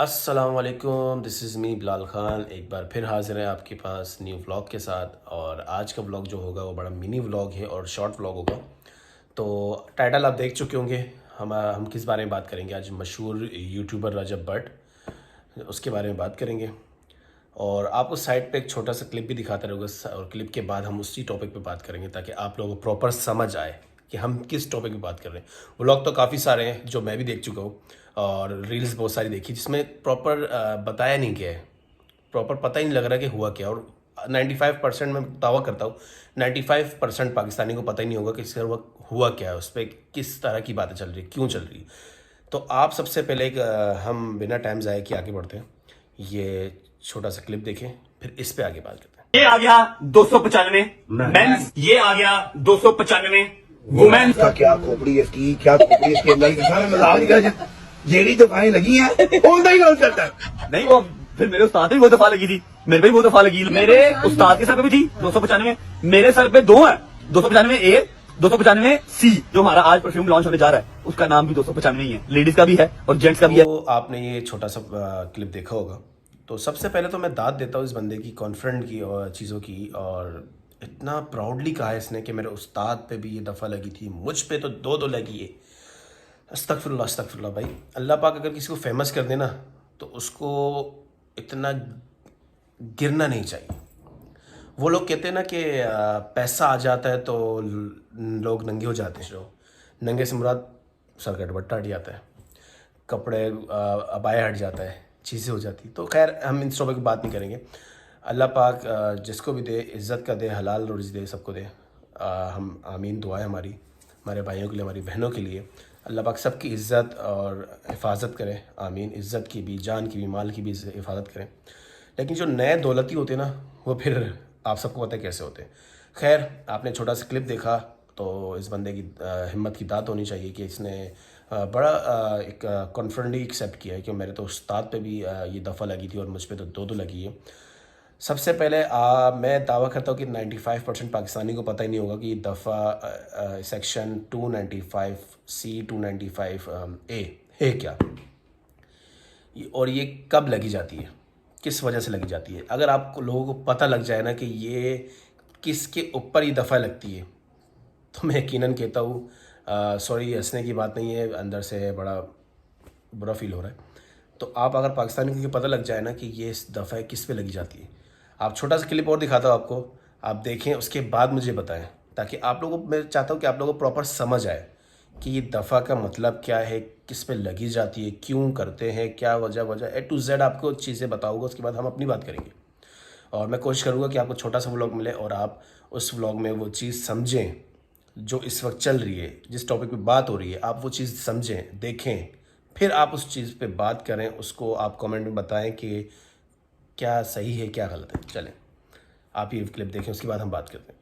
अस्सलाम वालेकुम, this is me Bilal Khan. एक बार फिर हाज़िर है आपके पास न्यू व्लॉग के साथ। और आज का व्लॉग जो होगा वो बड़ा मिनी व्लॉग है और शॉर्ट व्लॉग होगा। तो टाइटल आप देख चुके होंगे। हम किस बारे में बात करेंगे आज? मशहूर यूट्यूबर रजब भट्ट, उसके बारे में बात करेंगे। और आपको साइड पे एक छोटा सा क्लिप भी दिखाता रहूँगा और क्लिप के बाद हम उसी टॉपिक पे बात करेंगे ताकि आप लोगों को प्रॉपर समझ आए कि हम किस टॉपिक पे बात कर रहे हैं। व्लॉग तो काफ़ी सारे हैं जो मैं भी देख चुका हूँ और रील्स बहुत सारी देखी जिसमें प्रॉपर बताया नहीं गया है, प्रॉपर पता ही नहीं लग रहा कि हुआ क्या। और 95% मैं दावा करता हूँ 95% पाकिस्तानी को पता ही नहीं होगा कि इसका हुआ क्या है, उस पर किस तरह की बातें चल रही है, क्यों चल रही है। तो आप सबसे पहले हम बिना टाइम ज़ाया किए आगे बढ़ते हैं। ये छोटा सा क्लिप देखें, फिर इस पे आगे बात करते हैं। ये आ गया 295 मेंस, ये आ गया 295 वुमेन्स। का क्या खोपड़ी है इसकी, क्या खोपड़ी इसके अंदर की, सारा मजाक निकल जेडी दफाएं लगी हैं, बोलता ही कौन चलता है। नहीं, वो फिर मेरे उस्ताद पे भी वो दफा लगी थी, मेरे पे भी वो दफा लगी। मेरे उस्ताद के सर पे भी थी 295, मेरे सर पे दो है 295 ए 295 सी। जो हमारा आज परफ्यूम लॉन्च होने जा रहा है उसका नाम भी 295 ही है, लेडीज का भी है और जेंट्स का भी है। तो आपने ये छोटा सा क्लिप देखा होगा। तो सबसे पहले तो मैं दाद देता हूँ इस बंदे की, कॉन्फिडेंट की और चीज़ों की। और इतना प्राउडली कहा है इसने कि मेरे उस्ताद पे भी ये दफ़ा लगी थी, मुझ पे तो दो दो लगी है। अस्तगफिरुल्लाह अस्तगफिरुल्लाह। भाई अल्लाह पाक अगर किसी को फेमस कर देना तो उसको इतना गिरना नहीं चाहिए। वो लोग कहते हैं ना कि पैसा आ जाता है तो लोग नंगे हो जाते हैं। जो नंगे से मुराद सर का दुपट्टा हट जाता है, कपड़े अबाया हट जाता है, चीज़ें हो जाती। तो खैर हम इन टॉपिक की बात नहीं करेंगे। अल्लाह पाक जिसको भी दे इज़्ज़त का दे, हलाल रोज़ी दे, सबको दे। हम आमीन, दुआ है हमारी, हमारे भाइयों के लिए, हमारी बहनों के लिए। अल्लाह पाक सबकी इज़्ज़त और हिफाजत करे, आमीन। इज़्ज़त की भी, जान की भी, माल की भी हिफाजत करें। लेकिन जो नए दौलती होते हैं ना, वो फिर आप सबको पता है कैसे होते हैं। खैर आपने छोटा सा क्लिप देखा तो इस बंदे की हिम्मत की दात होनी चाहिए कि इसने बड़ा एक कॉन्फिडेंटली एक्सेप्ट किया है कि मेरे तो उस्ताद पे भी ये दफ़ा लगी थी और मुझ पे तो दो दो लगी है। सबसे पहले मैं दावा करता हूँ कि 95% पाकिस्तानी को पता ही नहीं होगा कि ये दफ़ा सेक्शन 295C 295 ए है क्या, और ये कब लगी जाती है, किस वजह से लगी जाती है। अगर आपको लोगों को पता लग जाए ना कि ये किसके ऊपर ये दफ़ा लगती है तो मैं यकीनन कहता हूँ, सॉरी हंसने की बात नहीं है, अंदर से बड़ा बुरा फील हो रहा है। तो आप अगर पाकिस्तानी को पता लग जाए ना कि ये इस दफ़ा किस पे लगी जाती है, आप छोटा सा क्लिप और दिखाता हूँ आपको, आप देखें, उसके बाद मुझे बताएं ताकि आप लोगों को, मैं चाहता हूँ कि आप लोगों को प्रॉपर समझ आए कि ये दफ़ा का मतलब क्या है, किस पे लगी जाती है, क्यों करते हैं, क्या वजह A to Z आपको चीज़ें बताऊँगा। उसके बाद हम अपनी बात करेंगे और मैं कोशिश करूँगा कि आपको छोटा सा व्लॉग मिले और आप उस व्लॉग में वो चीज़ समझें जो इस वक्त चल रही है, जिस टॉपिक पे बात हो रही है, आप वो चीज़ समझें, देखें, फिर आप उस चीज़ पे बात करें, उसको आप कमेंट में बताएं कि क्या सही है क्या गलत है। चलें आप ये क्लिप देखें, उसके बाद हम बात करते हैं।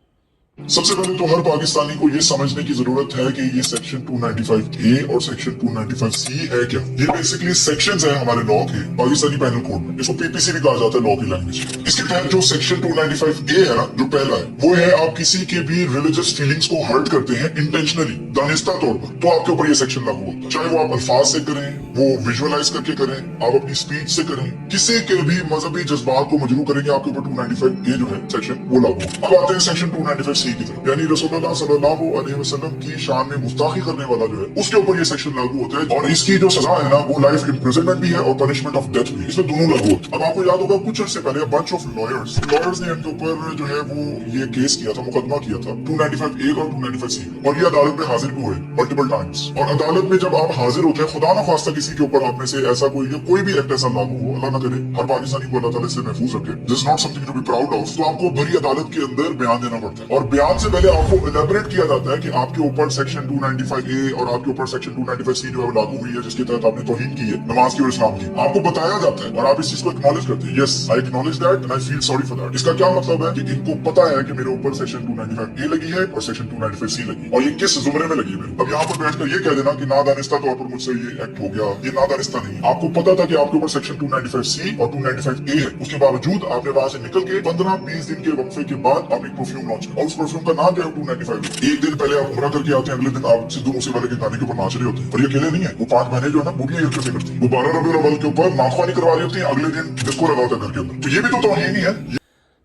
सबसे पहले तो हर पाकिस्तानी को ये समझने की जरूरत है कि ये सेक्शन 295 ए और सेक्शन 295 सी है क्या। ये बेसिकली सेक्शंस हैं हमारे लॉ के, पाकिस्तानी पैनल कोड में। इसको पीपीसी भी कहा जाता है लॉ की लैंग्वेज। इसके तहत जो सेक्शन 295 ए है ना, जो पहला है, वो है आप किसी के भी रिलीजियस फीलिंग्स को हर्ट करते हैं इंटेंशनली, दानिस्ता तौर पर, तो आपके ऊपर ये सेक्शन लागू होता है। चाहे वो आप अल्फाज से करें, वो विजुअलाइज करके करें, आप अपनी स्पीच से करें, किसी के भी मजहबी जज्बात को मजबूर करेंगे, आपके ऊपर 295 ए जो है सेक्शन वो लागू। अब आते हैं सेक्शन 295 सी की तरफ, यानी रसूलुल्लाह सल्लल्लाहु अलैहि वसल्लम की शान में गुस्ताखी करने वाला जो है उसके ऊपर ये सेक्शन लागू होता है। और इसकी जो सजा है ना, वो लाइफ इम्प्रिजनमेंट भी है और पनिशमेंट ऑफ डेथ भी, इसमें दोनों लागू होते हैं। अब आपको याद होगा कुछ अर्से पहले बंच ऑफ लॉयर्स ने इनके ऊपर जो है वो ये केस किया था, मुकदमा किया था 295 ए और 295 सी, और ये अदालत में हाजिर भी हुए मल्टीपल टाइम्स। और अदालत में जब आप हाजिर होते हैं, खुदा ना खास्ता किसी के ऊपर आप में से ऐसा कोई भी एक्ट ऐसा लागू हो, अल्लाह ना करे, हर पाकिस्तानी को अल्लाह ताला से महफूज रखे, this not something to be proud of, तो आपको भरी अदालत के अंदर बयान देना पड़ता है। और बयान से पहले आपको इलेबोरेट किया जाता है कि आपके ऊपर सेक्शन 295 ए और आपके ऊपर सेक्शन 295 सी जो है लागू हुई है, जिसके तहत आपने तौहीन की है नमाज की और इस्लाम की। आपको बताया जाता है और आप इस चीज को एक्नॉलेज करते हैं, yes I acknowledge that and I feel sorry for that. इसका क्या मतलब है कि इनको पता है कि मेरे ऊपर सेक्शन 295 ए लगी है और सेक्शन 295 सी लगी, और ये किस जुमरे में लगी है। अब यहाँ पर बैठकर ये कह देना कि नादानिस्ता तौर पर मुझसे ये एक्ट हो गया, ये नादानिस्ता नहीं। आपको पता था कि आपके ऊपर सेक्शन 295 सी और 295 ए है, उसके बावजूद आपने वहां से निकल के 15-20 दिन के वक्फे के बाद आप एक परफ्यूम लॉन्च किया, और उस परफ्यूम का नाम क्या है 295? एक दिन पहले आप उम्रा करके आते हैं, अगले दिन आप सिद्धू मूसेवाले के गाने के ऊपर नाच रहे होते हैं। और ये अकेले नहीं है, वो 5 बहनें जो है ना वो भी हरकत से करती है। वो 12 रबीउल अव्वल के ऊपर नाखवानी करवा रही होती है, अगले दिन डिस्को लगा होता है घर के अंदर। तो ये भी तो तौहीन ही है।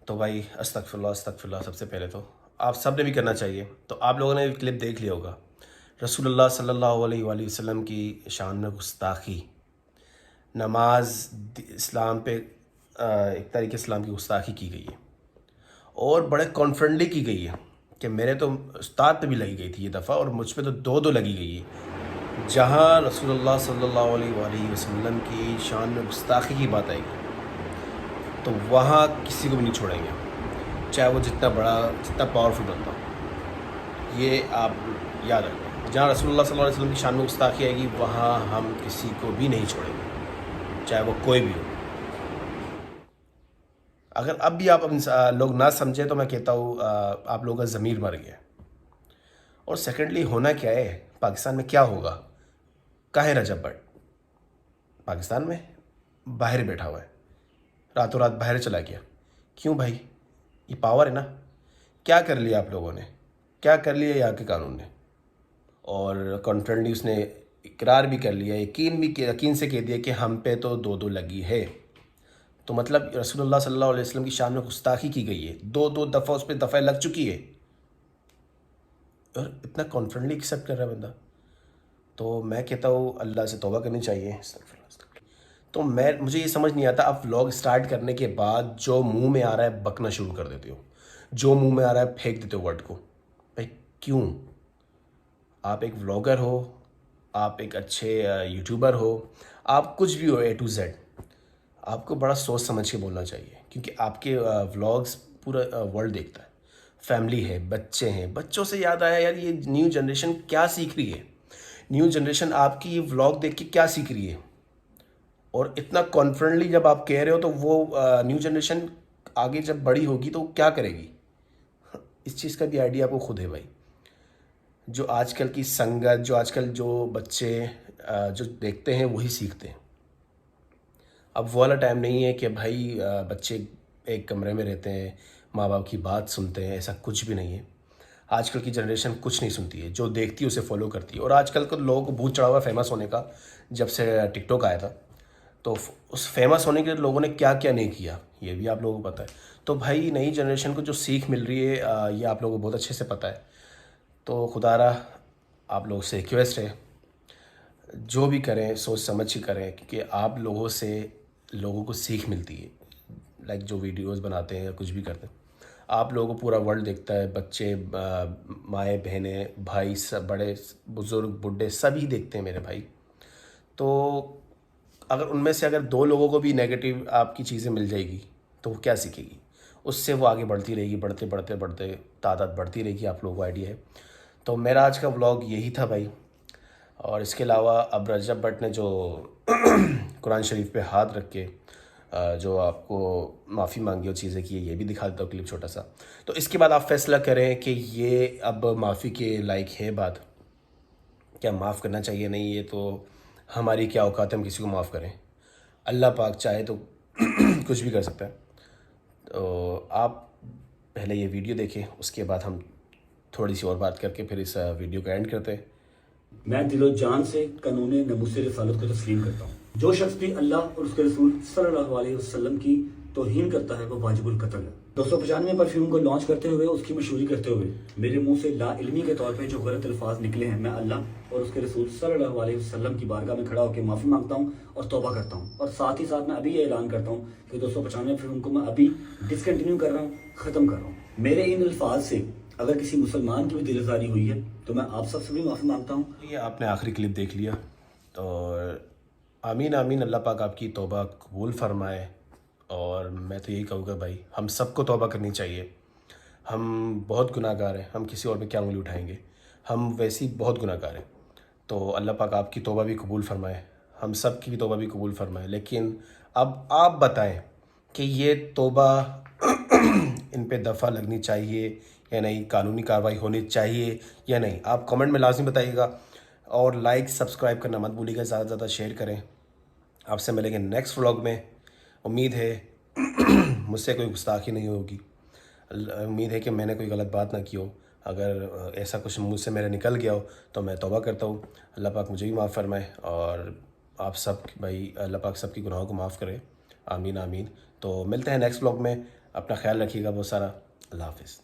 तो भाई अस्तगफिरुल्लाह, सबसे पहले तो आप सब ने भी करना चाहिए। तो आप लोगों ने क्लिप देख लिया होगा, रसूलुल्लाह सल्लल्लाहु अलैहि वसल्लम की शान में गुस्ताखी, नमाज इस्लाम पे एक तरीके इस्लाम की गुस्ताखी की गई है और बड़े कॉन्फिडेंटली की गई है कि मेरे तो उस्ताद पे भी लगी गई थी ये दफ़ा और मुझ पे तो दो लगी गई है। जहाँ रसूलुल्लाह सल्लल्लाहु अलैहि वसल्लम की शान में गुस्ताखी की बात आएगी तो वहाँ किसी को भी नहीं छोड़ेंगे, चाहे वो जितना बड़ा जितना पावरफुल बंदा हो। ये आप याद रखें, जहाँ रसूलुल्लाह सल्लल्लाहु अलैहि वसल्लम की शान में गुस्ताखी आएगी वहाँ हम किसी को भी नहीं छोड़ेंगे, चाहे वो कोई भी हो। अगर अब भी आप लोग ना समझे तो मैं कहता हूँ आप लोगों का ज़मीर मर गया। और सेकेंडली होना क्या है, पाकिस्तान में क्या होगा, काहे रजब भट्ट पाकिस्तान में बाहर बैठा हुआ है, रातों रात बाहर चला गया। क्यों भाई, ये पावर है ना। क्या कर लिया आप लोगों ने, क्या कर लिया यहाँ के कानून ने। और कॉन्फिडेंटली उसने इकरार भी कर लिया, यकीन से कह दिया कि हम पे तो दो लगी है। तो मतलब रसूलुल्लाह सल्लल्लाहु अलैहि वसल्लम की शान में गुस्ताखी की गई है, दो दफ़ा उस पर दफ़ा लग चुकी है और इतना कॉन्फिडेंटली एक्सेप्ट कर रहा है बंदा। तो मैं कहता हूँ अल्लाह से तौबा करनी चाहिए। तो मुझे ये समझ नहीं आता, आप व्लॉग स्टार्ट करने के बाद जो मुंह में आ रहा है बकना शुरू कर देते हो, जो मुंह में आ रहा है फेंक देते हो वर्ड को। भाई क्यों? आप एक व्लॉगर हो, आप एक अच्छे यूट्यूबर हो, आप कुछ भी हो A to Z, आपको बड़ा सोच समझ के बोलना चाहिए क्योंकि आपके व्लॉग्स पूरा वर्ल्ड देखता है। फैमिली है, बच्चे हैं, बच्चों से याद आया यार, ये न्यू जनरेशन क्या सीख रही है, न्यू जनरेशन आपकी ये व्लॉग देख के क्या सीख रही है। और इतना कॉन्फिडेंटली जब आप कह रहे हो तो वो न्यू जनरेशन आगे जब बड़ी होगी तो क्या करेगी, इस चीज़ का भी आइडिया आपको खुद है भाई। जो आजकल की संगत, जो आजकल जो बच्चे जो देखते हैं वही सीखते हैं। अब वो वाला टाइम नहीं है कि भाई बच्चे एक कमरे में रहते हैं, माँ बाप की बात सुनते हैं, ऐसा कुछ भी नहीं है। आजकल की जनरेशन कुछ नहीं सुनती है, जो देखती है उसे फॉलो करती है। और आजकल को लोगों को भूत चढ़ा हुआ फेमस होने का, जब से टिकटॉक आया था तो उस फेमस होने के लिए लोगों ने क्या क्या नहीं किया ये भी आप लोगों को पता है। तो भाई नई जनरेशन को जो सीख मिल रही है ये आप लोगों को बहुत अच्छे से पता है। तो खुदारा आप लोगों से रिक्वेस्ट है, जो भी करें सोच समझ के करें क्योंकि आप लोगों से लोगों को सीख मिलती है। लाइक जो वीडियोस बनाते हैं या कुछ भी करते हैं, आप लोगों को पूरा वर्ल्ड देखता है, बच्चे, माएँ, बहनें, भाई, सब बड़े बुज़ुर्ग, बुढ़े सभी देखते हैं मेरे भाई। तो अगर उनमें से अगर 2 लोगों को भी नेगेटिव आपकी चीज़ें मिल जाएगी तो वो क्या सीखेगी, उससे वो आगे बढ़ती रहेगी, बढ़ते तादाद बढ़ती रहेगी। आप लोगों को आइडिया है। तो मेरा आज का व्लॉग यही था भाई। और इसके अलावा अब रजब भट्ट ने जो कुरान शरीफ पे हाथ रख के जो आपको माफ़ी मांगी और चीज़ें की है, ये भी दिखा देता हूँ क्लिप छोटा सा। तो इसके बाद आप फैसला करें कि ये अब माफ़ी के लायक है बात, क्या माफ़ करना चाहिए नहीं। ये तो हमारी क्या औकात है हम किसी को माफ़ करें, अल्लाह पाक चाहे तो कुछ भी कर सकता है। तो आप पहले ये वीडियो देखें, उसके बाद हम थोड़ी सी और बात करके फिर इस वीडियो को एंड करते हैं। मैं दिलो जान से कानून नबूस रिसालत को तस्लीम करता हूँ। जो शख्स भी अल्लाह और उसके रसूल सल्लल्लाहु अलैहि वसल्लम की तौहीन करता है वो वाजिबुल कत्ल है। 295 परफ्यूम को लॉन्च करते हुए, उसकी मशहूरी करते हुए मेरे मुंह से ला इल्मी के तौर पे जो गलत अल्फाज निकले हैं, मैं अल्लाह और उसके रसूल सल्लल्लाहु अलैहि वसल्लम की बारगाह में खड़ा होकर माफ़ी मांगता हूँ और तौबा करता हूँ। और साथ ही साथ मैं अभी ये ऐलान करता हूँ कि 295 परफ्यूम को मैं अभी डिसकंटिन्यू कर रहा हूँ, ख़त्म कर रहा हूँ। मेरे इन अल्फाज से अगर किसी मुसलमान की भी दिलजारी हुई है तो मैं आप सबसे भी माफ़ी मांगता हूँ। ये आपने आखिरी क्लिप देख लिया, तो आमीन आमीन, अल्लाह पाक आपकी तौबा कबूल फरमाए। और मैं तो यही कहूँगा भाई, हम सबको तौबा करनी चाहिए। हम बहुत गुनाहगार हैं, हम किसी और पे क्या उंगली उठाएंगे, हम वैसे ही बहुत गुनाहगार हैं। तो अल्लाह पाक आपकी तौबा भी कबूल फरमाए, हम सब की भी तौबा भी कबूल फरमाए। लेकिन अब आप बताएं कि ये तौबा इन पे दफ़ा लगनी चाहिए या नहीं, कानूनी कार्रवाई होनी चाहिए या नहीं, आप कमेंट में लाजमी बताइएगा। और लाइक सब्सक्राइब करना मत भूलिएगा, ज़्यादा से ज़्यादा शेयर करें। आपसे मिलेंगे नेक्स्ट व्लॉग में। उम्मीद है मुझसे कोई गुस्ताखी नहीं होगी। उम्मीद है कि मैंने कोई गलत बात ना की हो। अगर ऐसा कुछ मुझसे मेरा निकल गया हो तो मैं तौबा करता हूँ। अल्लाह पाक मुझे भी माफ़ फरमाए और आप सब भाई, अल्लाह पाक सबकी गुनाहों को माफ़ करे। आमीन आमीन। तो मिलते हैं नेक्स्ट व्लॉग में। अपना ख्याल रखिएगा बहुत सारा। अल्लाह हाफिज़।